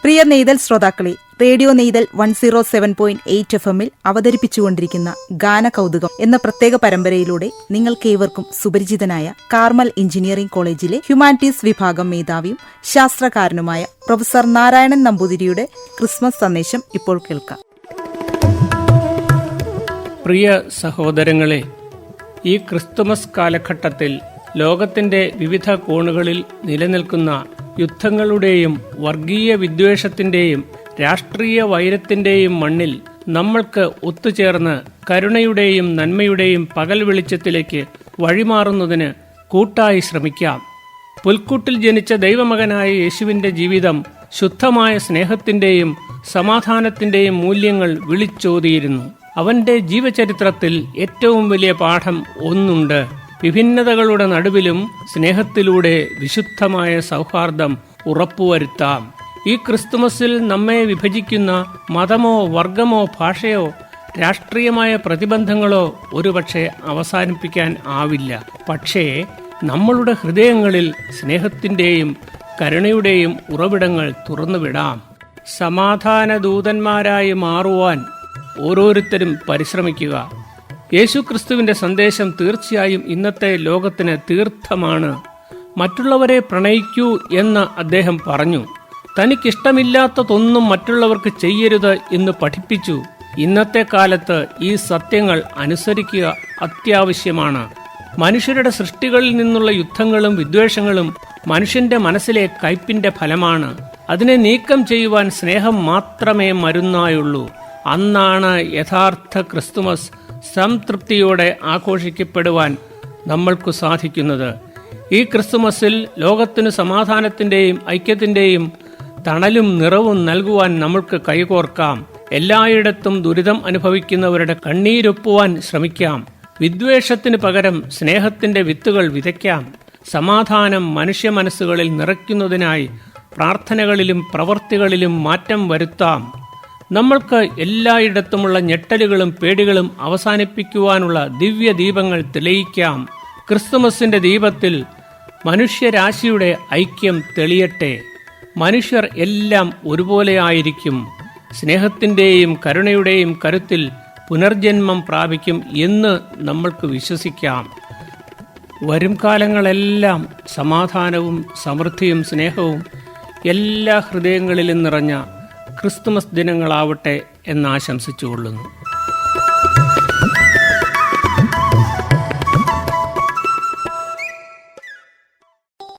പ്രിയ നെയ്തൽ ശ്രോതാക്കളെ, റേഡിയോ നെയ്തൽ 107.8 FM അവതരിപ്പിച്ചുകൊണ്ടിരിക്കുന്ന ഗാനകൗതുകം എന്ന പ്രത്യേക പരമ്പരയിലൂടെ നിങ്ങൾക്കേവർക്കും സുപരിചിതനായ കാർമൽ എഞ്ചിനീയറിംഗ് കോളേജിലെ ഹ്യൂമാനിറ്റീസ് വിഭാഗം മേധാവിയും ശാസ്ത്രകാരനുമായ പ്രൊഫസർ നാരായണൻ നമ്പൂതിരിയുടെ ക്രിസ്മസ് സന്ദേശം ഇപ്പോൾ കേൾക്കാം. പ്രിയ സഹോദരങ്ങളെ, ഈ ക്രിസ്തുമസ് കാലഘട്ടത്തിൽ ലോകത്തിന്റെ വിവിധ കോണുകളിൽ നിലനിൽക്കുന്ന യുദ്ധങ്ങളുടെയും വർഗീയ വിദ്വേഷത്തിന്റെയും രാഷ്ട്രീയ വൈരത്തിന്റെയും മണ്ണിൽ നമ്മൾക്ക് ഒത്തുചേർന്ന് കരുണയുടെയും നന്മയുടെയും പകൽ വെളിച്ചത്തിലേക്ക് വഴിമാറുന്നതിന് കൂട്ടായി ശ്രമിക്കാം. പുൽക്കൂട്ടിൽ ജനിച്ച ദൈവമകനായ യേശുവിന്റെ ജീവിതം ശുദ്ധമായ സ്നേഹത്തിന്റെയും സമാധാനത്തിന്റെയും മൂല്യങ്ങൾ വിളിച്ചോതിയിരുന്നു. അവന്റെ ജീവചരിത്രത്തിൽ ഏറ്റവും വലിയ പാഠം ഒന്നുണ്ട്: വിഭിന്നതകളുടെ നടുവിലും സ്നേഹത്തിലൂടെ വിശുദ്ധമായ സൗഹാർദ്ദം ഉറപ്പുവരുത്താം. ഈ ക്രിസ്തുമസിൽ നമ്മെ വിഭജിക്കുന്ന മതമോ വർഗമോ ഭാഷയോ രാഷ്ട്രീയമായ പ്രതിബന്ധങ്ങളോ ഒരുപക്ഷെ അവസാനിപ്പിക്കാൻ ആവില്ല. പക്ഷേ നമ്മളുടെ ഹൃദയങ്ങളിൽ സ്നേഹത്തിന്റെയും കരുണയുടെയും ഉറവിടങ്ങൾ തുറന്നുവിടാം. സമാധാന ദൂതന്മാരായി മാറുവാൻ ഓരോരുത്തരും പരിശ്രമിക്കുക. യേശുക്രിസ്തുവിന്റെ സന്ദേശം തീർച്ചയായും ഇന്നത്തെ ലോകത്തിന് തീർത്ഥമാണ്. മറ്റുള്ളവരെ പ്രണയിക്കൂ എന്ന് അദ്ദേഹം പറഞ്ഞു. തനിക്കിഷ്ടമില്ലാത്തതൊന്നും മറ്റുള്ളവർക്ക് ചെയ്യരുത് എന്ന് പഠിപ്പിച്ചു. ഇന്നത്തെ കാലത്ത് ഈ സത്യങ്ങൾ അനുസരിക്കുക അത്യാവശ്യമാണ്. മനുഷ്യരുടെ സൃഷ്ടികളിൽ നിന്നുള്ള യുദ്ധങ്ങളും വിദ്വേഷങ്ങളും മനുഷ്യന്റെ മനസ്സിലെ കയ്പിന്റെ ഫലമാണ്. അതിനെ നീക്കം ചെയ്യുവാൻ സ്നേഹം മാത്രമേ മരുന്നായുള്ളൂ. അന്നാണ് യഥാർത്ഥ ക്രിസ്തുമസ് സംതൃപ്തിയോടെ ആഘോഷിക്കപ്പെടുവാൻ നമ്മൾക്കു സാധിക്കുന്നത്. ഈ ക്രിസ്തുമസിൽ ലോകത്തിന് സമാധാനത്തിന്റെയും ഐക്യത്തിന്റെയും തണലും നിറവും നൽകുവാൻ നമ്മൾക്ക് കൈകോർക്കാം. എല്ലായിടത്തും ദുരിതം അനുഭവിക്കുന്നവരുടെ കണ്ണീരൊപ്പുവാൻ ശ്രമിക്കാം. വിദ്വേഷത്തിന് പകരം സ്നേഹത്തിന്റെ വിത്തുകൾ വിതയ്ക്കാം. സമാധാനം മനുഷ്യ മനസ്സുകളിൽ നിറയ്ക്കുന്നതിനായി പ്രാർത്ഥനകളിലും പ്രവൃത്തികളിലും മാറ്റം വരുത്താം. നമ്മൾക്ക് എല്ലായിടത്തുമുള്ള ഞെട്ടലുകളും പേടികളും അവസാനിപ്പിക്കുവാനുള്ള ദിവ്യ ദീപങ്ങൾ തെളിയിക്കാം. ക്രിസ്തുമസിന്റെ ദീപത്തിൽ മനുഷ്യരാശിയുടെ ഐക്യം തെളിയട്ടെ. മനുഷ്യർ എല്ലാം ഒരുപോലെയായിരിക്കും. സ്നേഹത്തിന്റെയും കരുണയുടെയും കരുത്തിൽ പുനർജന്മം പ്രാപിക്കും എന്ന് നമ്മൾക്ക് വിശ്വസിക്കാം. വരും കാലങ്ങളെല്ലാം സമാധാനവും സമൃദ്ധിയും സ്നേഹവും എല്ലാ ഹൃദയങ്ങളിലും നിറഞ്ഞ ക്രിസ്തുമസ് ദിനങ്ങളാവട്ടെ എന്നാശംസിച്ചുകൊള്ളുന്നു.